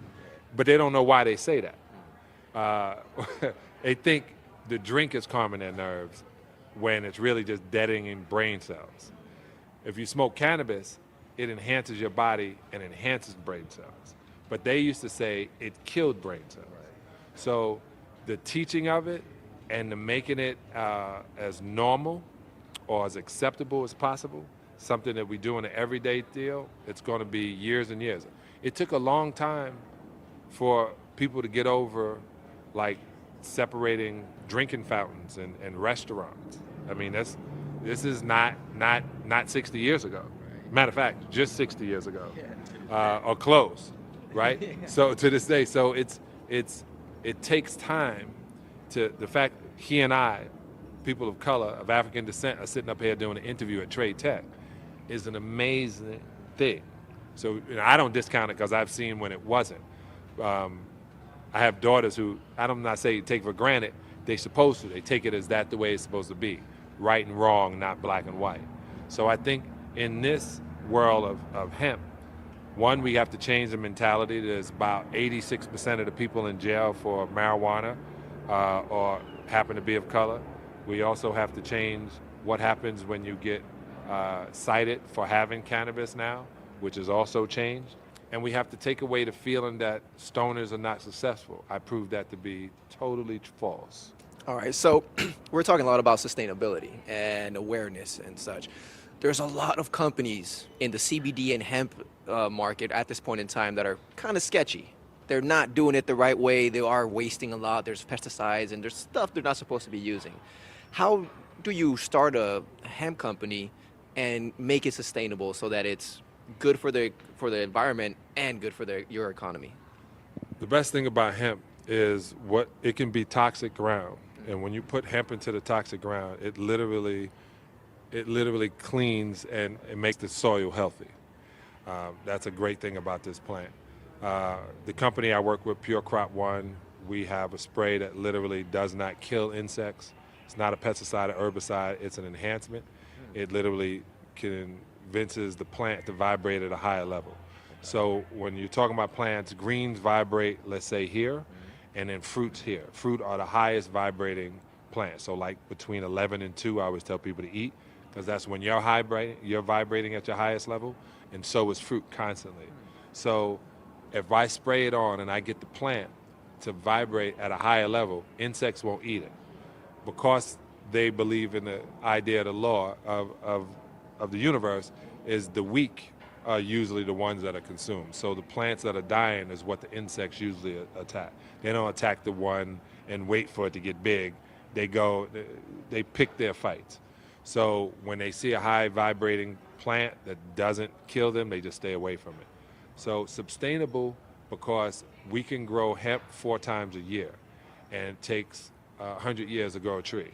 but they don't know why they say that. They think the drink is calming their nerves, when it's really just deadening brain cells. If you smoke cannabis, it enhances your body and enhances brain cells. But they used to say it killed brain cells. So the teaching of it and the making it as normal or as acceptable as possible, something that we do in an everyday deal, it's going to be years and years. It took a long time for people to get over separating drinking fountains and restaurants. I mean, this is not 60 years ago. Matter of fact, just 60 years ago, or close, right? So to this day, so it takes time to the fact he and I, people of color of African descent, are sitting up here doing an interview at Trade Tech, is an amazing thing. So I don't discount it because I've seen when it wasn't. I have daughters who I'm not saying take for granted. They're supposed to. They take it as that the way it's supposed to be. Right and wrong, not black and white. So I think in this world of hemp, one, we have to change the mentality. There's about 86% of the people in jail for marijuana or happen to be of color. We also have to change what happens when you get cited for having cannabis now, which has also changed. And we have to take away the feeling that stoners are not successful. I proved that to be totally false. All right, so we're talking a lot about sustainability and awareness and such. There's a lot of companies in the CBD and hemp market at this point in time that are kind of sketchy. They're not doing it the right way. They are wasting a lot. There's pesticides and there's stuff they're not supposed to be using. How do you start a hemp company and make it sustainable so that it's good for the environment and good for your economy? The best thing about hemp is it can be toxic ground. And when you put hemp into the toxic ground, it literally cleans and it makes the soil healthy. That's a great thing about this plant. The company I work with, Pure Crop One, we have a spray that literally does not kill insects. It's not a pesticide or herbicide, it's an enhancement. It literally convinces the plant to vibrate at a higher level. So when you're talking about plants, greens vibrate, let's say here, and then fruits here. Fruit are the highest vibrating plants. So like between 11 and 2, I always tell people to eat, because that's when you're vibrating at your highest level, and so is fruit constantly. So if I spray it on and I get the plant to vibrate at a higher level, insects won't eat it. Because they believe in the idea of the law of the universe is the weak are usually the ones that are consumed. So the plants that are dying is what the insects usually attack. They don't attack the one and wait for it to get big. They pick their fights. So when they see a high vibrating plant that doesn't kill them, they just stay away from it. So sustainable because we can grow hemp 4 times a year, and it takes 100 years to grow a tree.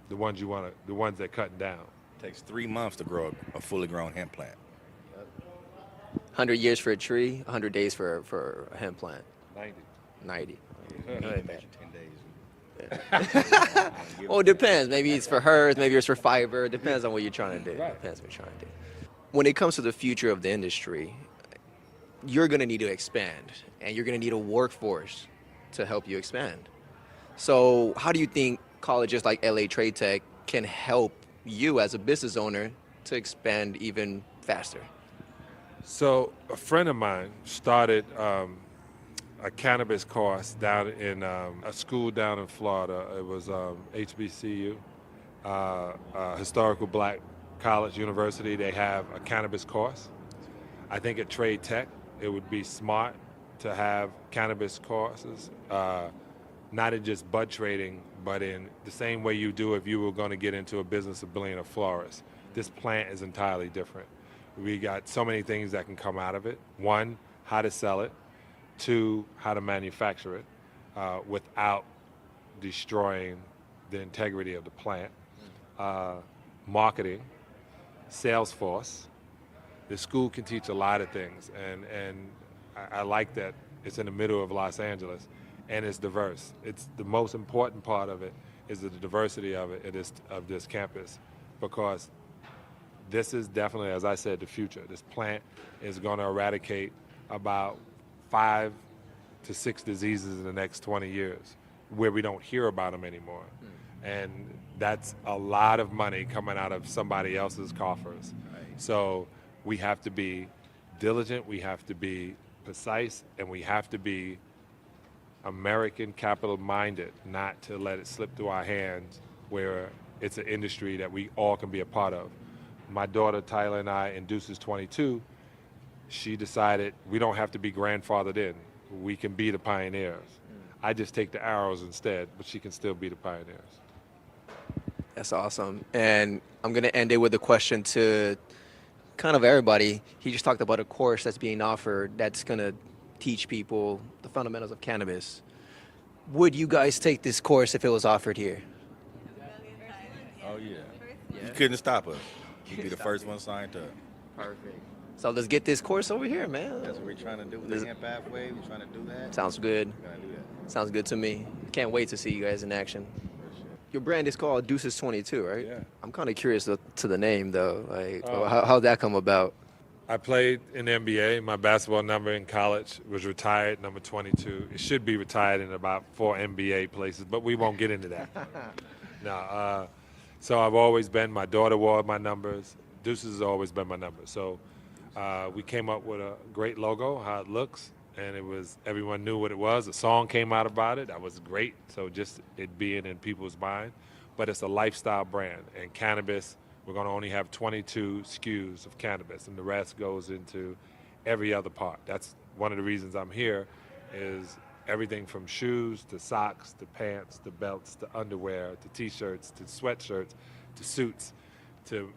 The ones they're cutting down. It takes 3 months to grow a fully grown hemp plant. 100 years for a tree, 100 days for a hemp plant. 90. Imagine 10 days. Well, it depends. Maybe it's for hers, maybe it's for fiber. It depends on what you're trying to do. Right. Depends what you're trying to do. When it comes to the future of the industry, you're going to need to expand, and you're going to need a workforce to help you expand. So how do you think colleges like LA Trade Tech can help you as a business owner to expand even faster? So a friend of mine started a cannabis course down in a school down in Florida. It was HBCU, Historical Black College University. They have a cannabis course. I think at Trade Tech, it would be smart to have cannabis courses, not in just bud trading, but in the same way you do if you were going to get into a business of being a florist. This plant is entirely different. We got so many things that can come out of it. 1, how to sell it. 2, how to manufacture it without destroying the integrity of the plant. Marketing, sales force. The school can teach a lot of things, and I like that it's in the middle of Los Angeles, and it's diverse. It's the most important part of it is the diversity of of this campus, because this is definitely, as I said, the future. This plant is going to eradicate about 5 to 6 diseases in the next 20 years, where we don't hear about them anymore. And that's a lot of money coming out of somebody else's coffers. So we have to be diligent, we have to be precise, and we have to be American capital minded, not to let it slip through our hands where it's an industry that we all can be a part of. My daughter Tyler and I, in Deuces 22, she decided we don't have to be grandfathered in. We can be the pioneers. I just take the arrows instead, but she can still be the pioneers. That's awesome. And I'm going to end it with a question to kind of everybody. He just talked about a course that's being offered that's going to teach people the fundamentals of cannabis. Would you guys take this course if it was offered here? Oh, yeah. You couldn't stop us. You'd be the first one signed up. Perfect. So let's get this course over here, man. That's what we're trying to do with the hemp pathway. We're trying to do that. Sounds good. We're going to do that. Sounds good to me. Can't wait to see you guys in action. Your brand is called Deuces 22, right? Yeah. I'm kind of curious to the name, though. Like, how'd that come about? I played in the NBA. My basketball number in college was retired, number 22. It should be retired in about 4 NBA places, but we won't get into that. No. So I've always been, my daughter wore my numbers. Deuces has always been my number. So we came up with a great logo, how it looks, and everyone knew what it was. A song came out about it. That was great. So just it being in people's mind. But it's a lifestyle brand, and cannabis, we're going to only have 22 SKUs of cannabis, and the rest goes into every other part. That's one of the reasons I'm here, is everything from shoes to socks to pants to belts to underwear to T-shirts to sweatshirts to suits to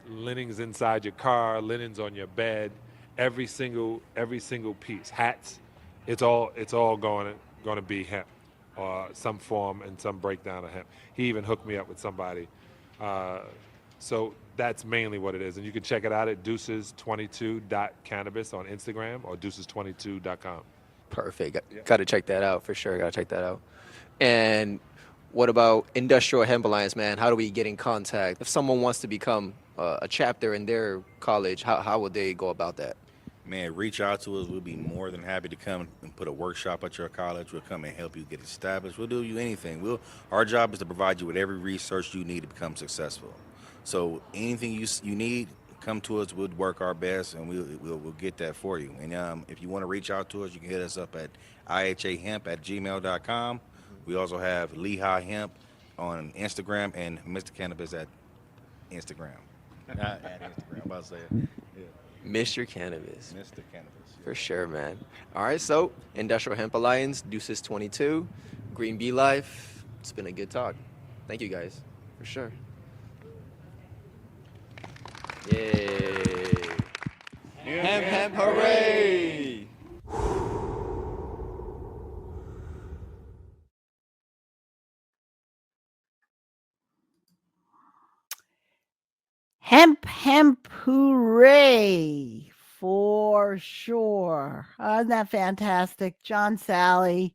linens inside your car, linens on your bed, every single piece, hats, it's all going to be hemp, or some form and some breakdown of hemp. He even hooked me up with somebody. So that's mainly what it is. And you can check it out at deuces22.cannabis on Instagram or deuces22.com. Perfect. Got to check that out for sure. Got to check that out. And what about Industrial Hemp Alliance, man? How do we get in contact? If someone wants to become a chapter in their college, how would they go about that? Man, reach out to us. We'll be more than happy to come and put a workshop at your college. We'll come and help you get established. We'll do you anything. Our job is to provide you with every research you need to become successful. So anything you need, come to us. We'll work our best, and we'll get that for you. And if you want to reach out to us, you can hit us up at ihahemp@gmail.com. We also have Lehigh Hemp on Instagram and Mr. Cannabis at Instagram. At Instagram, I'm about to say it. Yeah. Mr. Cannabis. Mr. Cannabis. Yeah. For sure, man. All right, so Industrial Hemp Alliance, Deuces22, Green Bee Life. It's been a good talk. Thank you, guys, for sure. Yay. Hemp, hemp, hooray! Hemp, hooray, for sure. Isn't that fantastic? John Sally,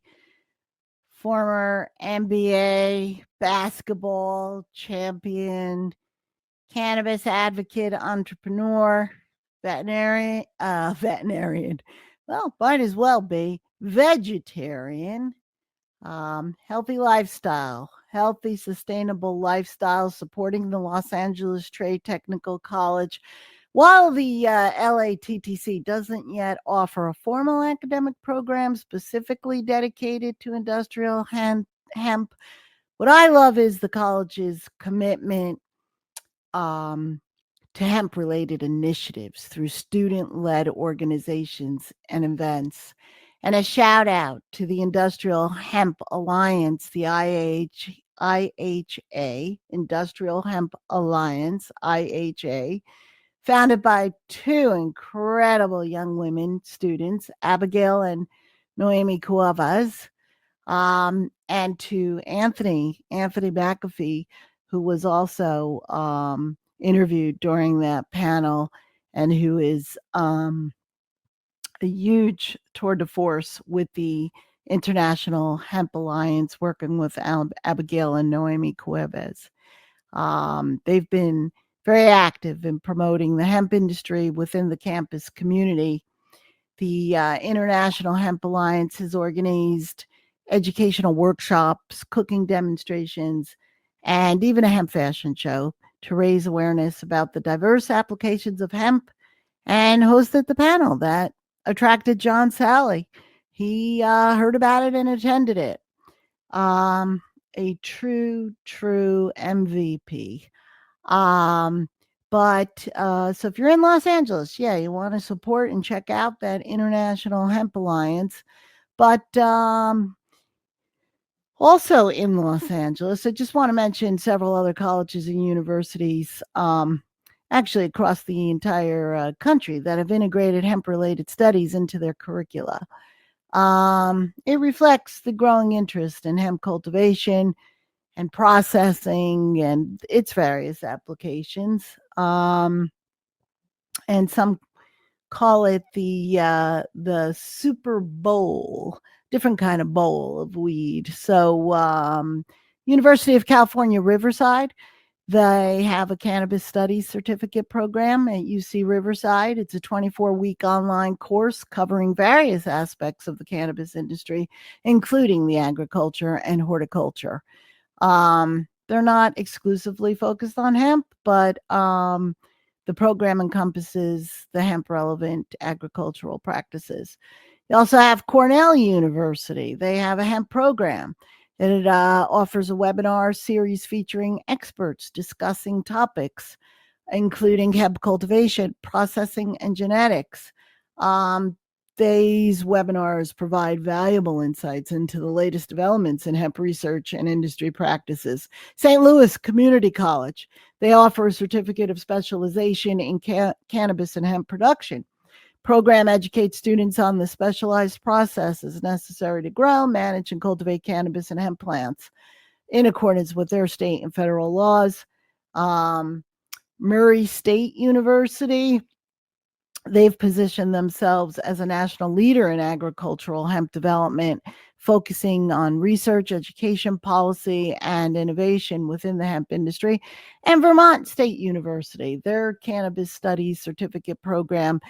former NBA basketball champion, cannabis advocate, entrepreneur, veterinarian, well, might as well be, vegetarian, healthy lifestyle, healthy, sustainable lifestyle, supporting the Los Angeles Trade Technical College. While the LATTC doesn't yet offer a formal academic program specifically dedicated to industrial hemp, what I love is the college's commitment to hemp-related initiatives through student-led organizations and events. And a shout out to the Industrial Hemp Alliance, the IHA, Industrial Hemp Alliance, IHA, founded by two incredible young women students, Abigail and Noemi Cuevas, and to Anthony McAfee, who was also interviewed during that panel and who is a huge tour de force with the International Hemp Alliance, working with Abigail and Noemi Cuevas. They've been very active in promoting the hemp industry within the campus community. The International Hemp Alliance has organized educational workshops, cooking demonstrations, and even a hemp fashion show to raise awareness about the diverse applications of hemp, and hosted the panel that attracted John Sally. He heard about it and attended it. A true MVP. So if you're in Los Angeles, yeah, you want to support and check out that International Hemp Alliance. But also in Los Angeles, I just want to mention several other colleges and universities, actually across the entire country, that have integrated hemp-related studies into their curricula. It reflects the growing interest in hemp cultivation and processing and its various applications. And some call it the Super Bowl, different kind of bowl of weed. So University of California, Riverside, they have a cannabis studies certificate program at UC Riverside. It's a 24-week online course covering various aspects of the cannabis industry, including the agriculture and horticulture. They're not exclusively focused on hemp, but the program encompasses the hemp-relevant agricultural practices. You also have Cornell University. They have a hemp program. It offers a webinar series featuring experts discussing topics, including hemp cultivation, processing, and genetics. These webinars provide valuable insights into the latest developments in hemp research and industry practices. St. Louis Community College, they offer a certificate of specialization in cannabis and hemp production, Program educates students on the specialized processes necessary to grow, manage, and cultivate cannabis and hemp plants in accordance with their state and federal laws. Murray State University, they've positioned themselves as a national leader in agricultural hemp development, focusing on research, education, policy, and innovation within the hemp industry. And Vermont State University, their cannabis studies certificate program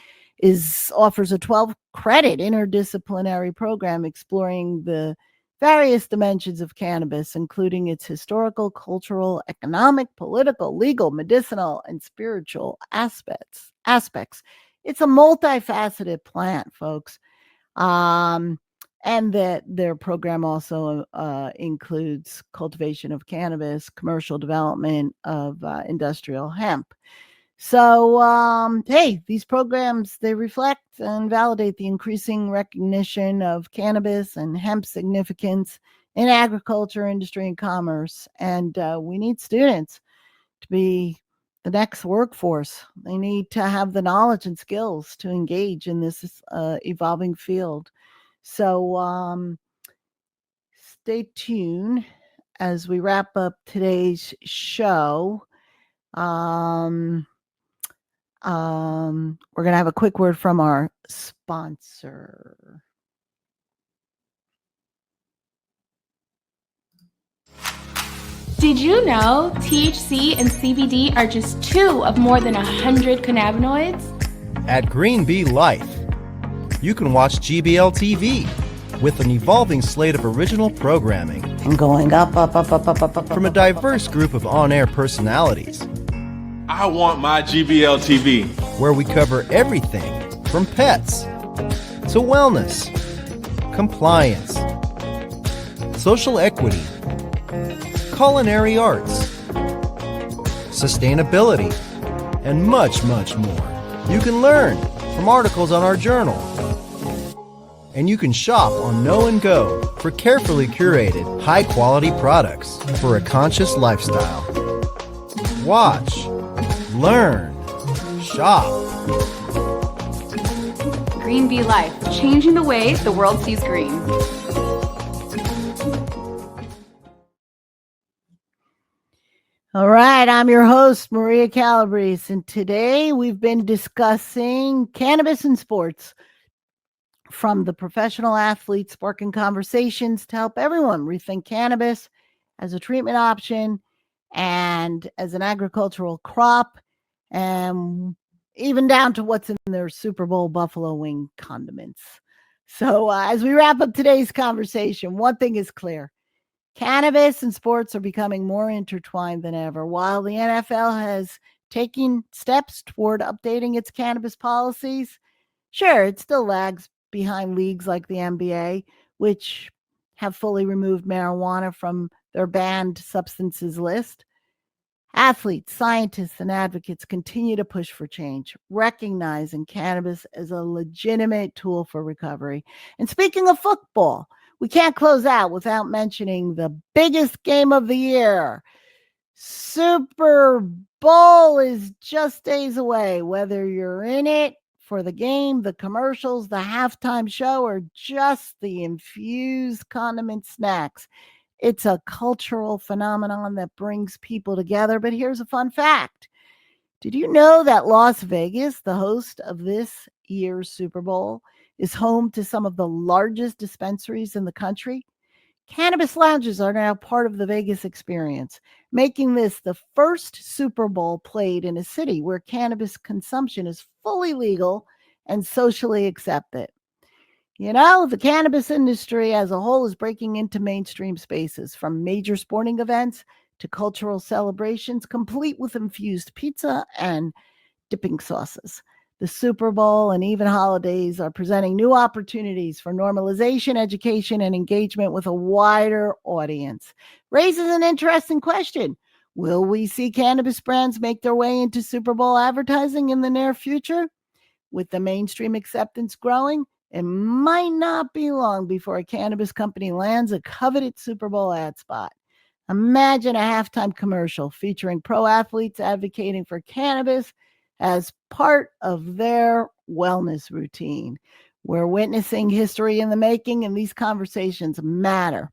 offers a 12-credit interdisciplinary program exploring the various dimensions of cannabis, including its historical, cultural, economic, political, legal, medicinal, and spiritual aspects. It's a multifaceted plant, folks. And that their program also includes cultivation of cannabis, commercial development of industrial hemp. So, hey, these programs, they reflect and validate the increasing recognition of cannabis and hemp significance in agriculture, industry, and commerce. And we need students to be the next workforce. They need to have the knowledge and skills to engage in this evolving field. So stay tuned as we wrap up today's show. We're going to have a quick word from our sponsor. Did you know THC and CBD are just 2 of more than 100 cannabinoids? At Green Bee Life, you can watch GBL TV with an evolving slate of original programming. I'm going up. From a diverse group of on-air personalities. I want my GBL TV. Where we cover everything from pets to wellness, compliance, social equity, culinary arts, sustainability, and much, much more. You can learn from articles on our journal. And you can shop on Know and Go for carefully curated, high-quality products for a conscious lifestyle. Watch, learn, shop. Green Bee Life, changing the way the world sees green. All right, I'm your host, Maria Calabrese, and today we've been discussing cannabis in sports, from the professional athletes sparking conversations to help everyone rethink cannabis as a treatment option and as an agricultural crop, and even down to what's in their Super Bowl buffalo wing condiments. So as we wrap up today's conversation, one thing is clear. Cannabis and sports are becoming more intertwined than ever. While the NFL has taken steps toward updating its cannabis policies, sure, it still lags behind leagues like the NBA, which have fully removed marijuana from their banned substances list. Athletes, scientists, and advocates continue to push for change, recognizing cannabis as a legitimate tool for recovery. And speaking of football, we can't close out without mentioning the biggest game of the year. Super Bowl is just days away. Whether you're in it for the game, the commercials, the halftime show, or just the infused condiment snacks, it's a cultural phenomenon that brings people together. But here's a fun fact. Did you know that Las Vegas, the host of this year's Super Bowl, is home to some of the largest dispensaries in the country? Cannabis lounges are now part of the Vegas experience, making this the first Super Bowl played in a city where cannabis consumption is fully legal and socially accepted. You know, the cannabis industry as a whole is breaking into mainstream spaces, from major sporting events to cultural celebrations, complete with infused pizza and dipping sauces. The Super Bowl and even holidays are presenting new opportunities for normalization, education, and engagement with a wider audience. Raises an interesting question. Will we see cannabis brands make their way into Super Bowl advertising in the near future? With the mainstream acceptance growing, it might not be long before a cannabis company lands a coveted Super Bowl ad spot. Imagine a halftime commercial featuring pro athletes advocating for cannabis as part of their wellness routine. We're witnessing history in the making, and these conversations matter.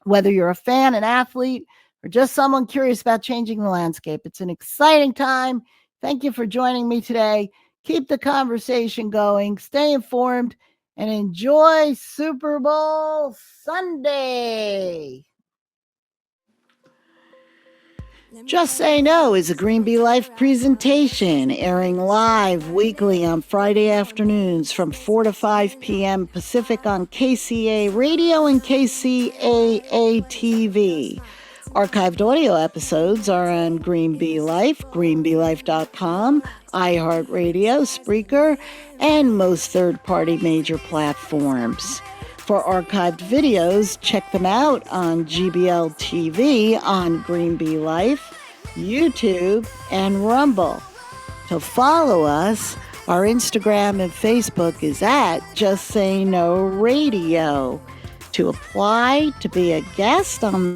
Whether you're a fan, an athlete, or just someone curious about changing the landscape, it's an exciting time. Thank you for joining me today. Keep the conversation going, stay informed, and enjoy Super Bowl Sunday. Just Say No is a Green Bee Life presentation airing live weekly on Friday afternoons from 4 to 5 p.m. Pacific on KCA Radio and KCAA TV. Archived audio episodes are on Green Bee Life, greenbeelife.com, iHeartRadio, Spreaker, and most third-party major platforms. For archived videos, check them out on GBL TV, on Green Bee Life, YouTube, and Rumble. To follow us, our Instagram and Facebook is at Just Say No Radio. To apply to be a guest on